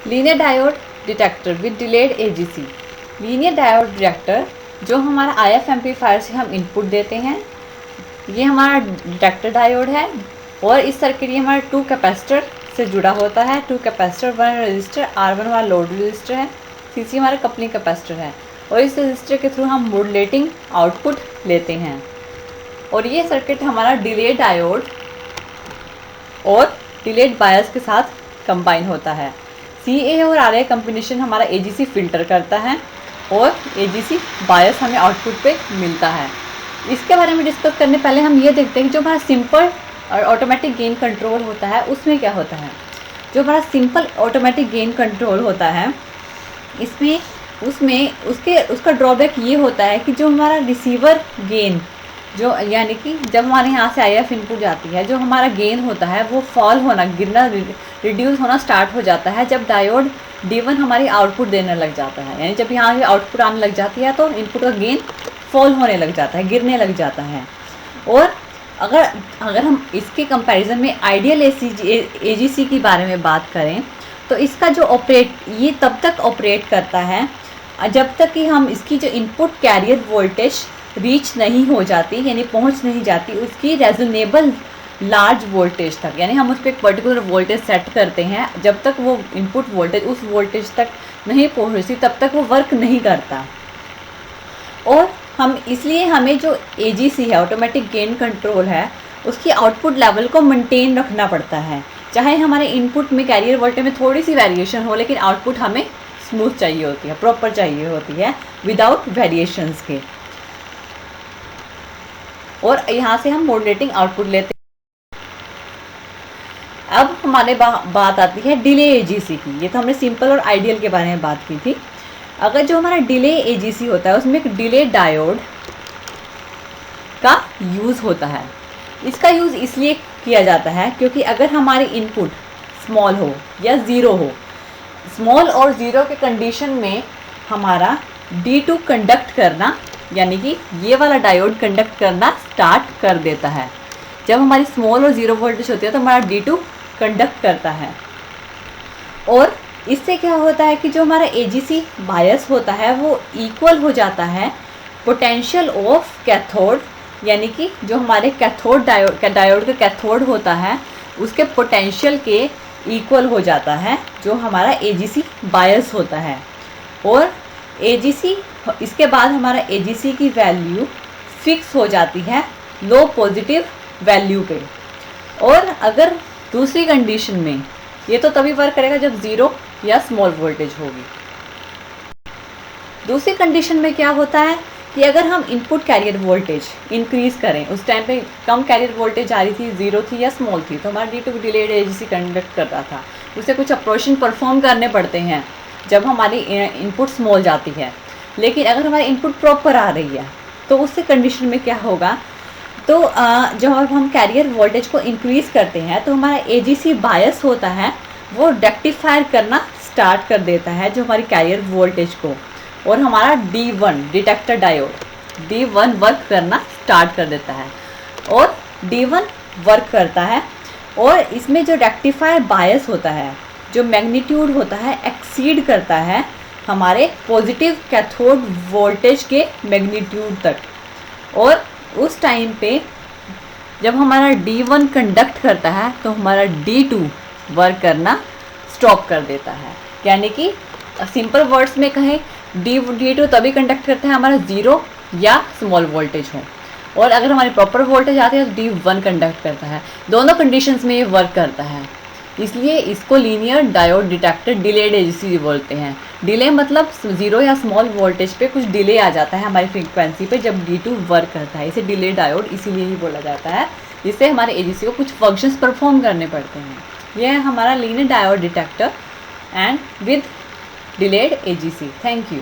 Linear diode detector with delayed AGC. Linear diode detector जो हमारा if amplifier से हम इनपुट देते हैं, ये हमारा डिटेक्टर डायोड है। और इस सर्किट ये हमारा 2 कैपेसिटर से जुड़ा होता है। 2 कैपेसिटर, 1 रजिस्टर, R1 हमारा लोड रजिस्टर है, CC हमारा कपलिंग कैपेसिटर है। और इस रजिस्टर के थ्रू हम मॉड्यूलेटिंग आउटपुट लेते हैं। और ये सर्किट हमारा डिलेड डायोड और डिलेड बायस के साथ कंबाइन होता है। CA और RA कम्बिनेशन हमारा AGC फिल्टर करता है और AGC बायस हमें आउटपुट पे मिलता है। इसके बारे में डिस्कस करने पहले हम ये देखते हैं कि जो हमारा सिंपल और ऑटोमेटिक गेन कंट्रोल होता है उसमें क्या होता है। जो हमारा सिंपल ऑटोमेटिक गेन कंट्रोल होता है उसमें उसका ड्रॉबैक ये होता है कि जो हमारा रिसीवर गेन, जो यानी कि जब हमारे यहाँ से IF इनपुट जाती है, जो हमारा गेन होता है वो फॉल होना, गिरना, रिड्यूस होना स्टार्ट हो जाता है जब डायोड D1 हमारी आउटपुट देने लग जाता है। यानी जब यहाँ से आउटपुट आने लग जाती है तो इनपुट का गेन फॉल होने लग जाता है, गिरने लग जाता है। और अगर हम इसके कंपैरिजन में आइडियल AGC के बारे में बात करें तो इसका जो ये तब तक ऑपरेट करता है जब तक कि हम इसकी जो इनपुट कैरियर वोल्टेज रीच नहीं हो जाती, यानी पहुंच नहीं जाती उसकी रेजोनेबल लार्ज वोल्टेज तक। यानी हम उस पर एक पर्टिकुलर वोल्टेज सेट करते हैं, जब तक वो इनपुट वोल्टेज उस वोल्टेज तक नहीं पहुंचती तब तक वो वर्क नहीं करता। और इसलिए हमें जो AGC है, ऑटोमेटिक गेन कंट्रोल है, उसकी आउटपुट लेवल को मेंटेन रखना पड़ता है। चाहे हमारे इनपुट में कैरियर वोल्टेज में थोड़ी सी वेरिएशन हो, लेकिन आउटपुट हमें स्मूथ चाहिए होती है, प्रॉपर चाहिए होती है, विदाउट वेरिएशंस के। और यहाँ से हम मॉड्यूलेटिंग आउटपुट लेते हैं। अब हमारे बात आती है डिले AGC की। ये तो हमने सिंपल और आइडियल के बारे में बात की थी। अगर जो हमारा डिले AGC होता है उसमें एक डिले डायोड का यूज़ होता है। इसका यूज़ इसलिए किया जाता है क्योंकि अगर हमारी इनपुट स्मॉल हो या ज़ीरो हो, स्मॉल और ज़ीरो के कंडीशन में हमारा D2 कंडक्ट करना, यानी कि ये वाला डायोड कंडक्ट करना स्टार्ट कर देता है। जब हमारी स्मॉल और ज़ीरो वोल्टेज होती है तो हमारा D2 कंडक्ट करता है। और इससे क्या होता है कि जो हमारा AGC बायस होता है वो इक्वल हो जाता है पोटेंशियल ऑफ कैथोड, यानी कि जो हमारे कैथोड डायोड का कैथोड होता है उसके पोटेंशियल के इक्वल हो जाता है जो हमारा AGC बायस होता है। और AGC इसके बाद हमारा AGC की वैल्यू फिक्स हो जाती है लो पॉजिटिव वैल्यू पे। और अगर दूसरी कंडीशन में, ये तो तभी वर्क करेगा जब ज़ीरो या स्मॉल वोल्टेज होगी। दूसरी कंडीशन में क्या होता है कि अगर हम इनपुट कैरियर वोल्टेज इंक्रीज़ करें, उस टाइम पे कम कैरियर वोल्टेज आ रही थी, ज़ीरो थी या स्मॉल थी, तो हमारा D2 डिलेड AGC कंडक्ट कर रहा था। उसे कुछ ऑपरेशन परफॉर्म करने पड़ते हैं जब हमारी इनपुट स्मॉल जाती है। लेकिन अगर हमारी इनपुट प्रॉपर आ रही है तो उससे कंडीशन में क्या होगा, तो जब हम कैरियर वोल्टेज को इंक्रीज़ करते हैं तो हमारा AGC बायस होता है वो रेक्टिफायर करना स्टार्ट कर देता है जो हमारी कैरियर वोल्टेज को। और हमारा D1 detector diode D1 work करना स्टार्ट कर देता है। और D1 वर्क करता है और इसमें जो रेक्टिफायर बायस होता है, जो मैग्नीट्यूड होता है, एक्सीड करता है हमारे पॉजिटिव कैथोड वोल्टेज के मैग्नीट्यूड तक। और उस टाइम पे जब हमारा D1 कंडक्ट करता है तो हमारा D2 वर्क करना स्टॉप कर देता है। यानी कि सिंपल वर्ड्स में कहें, D2 तभी कंडक्ट करता है हमारा ज़ीरो या स्मॉल वोल्टेज हो, और अगर हमारी प्रॉपर वोल्टेज आती है तो D1 कंडक्ट करता है। दोनों कंडीशंस में ये वर्क करता है, इसलिए इसको linear diode detector delayed AGC बोलते हैं। डिले मतलब ज़ीरो या स्मॉल वोल्टेज पे कुछ डिले आ जाता है हमारी फ्रीक्वेंसी पे जब D2 वर्क करता है। इसे डिले डायोड इसीलिए ही बोला जाता है, जिससे हमारे AGC को कुछ फंक्शंस परफॉर्म करने पड़ते हैं। यह है हमारा linear diode detector and with delayed AGC। Thank you.